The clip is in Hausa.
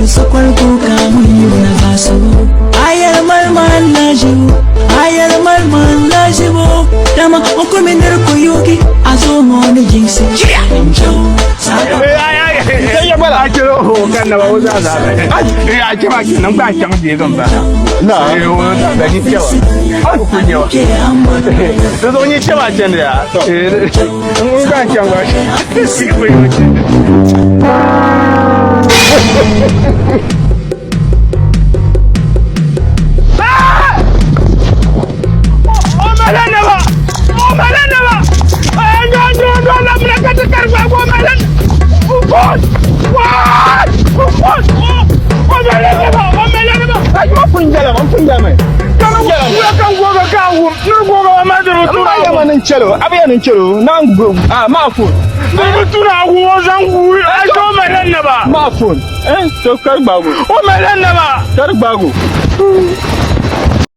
sakwar kuka mun yi na gaso ayar marman na jibo ayar marman na jibo dama hukumin narkoyoki a zo mu wani jinsi ya bala a kiro kan na ba wuza za a kira ki nan ba kyan je zan ba na da ni cewa an kun yawa da zo ni cewa can da in ba kyan ba shi bai wuce Chelo, abiyanin chelo, nangu, mafun. Ndu tuna wo zangu, ajo melenna ba. Mafun. To kar bago. O melenna ba. Kar bago.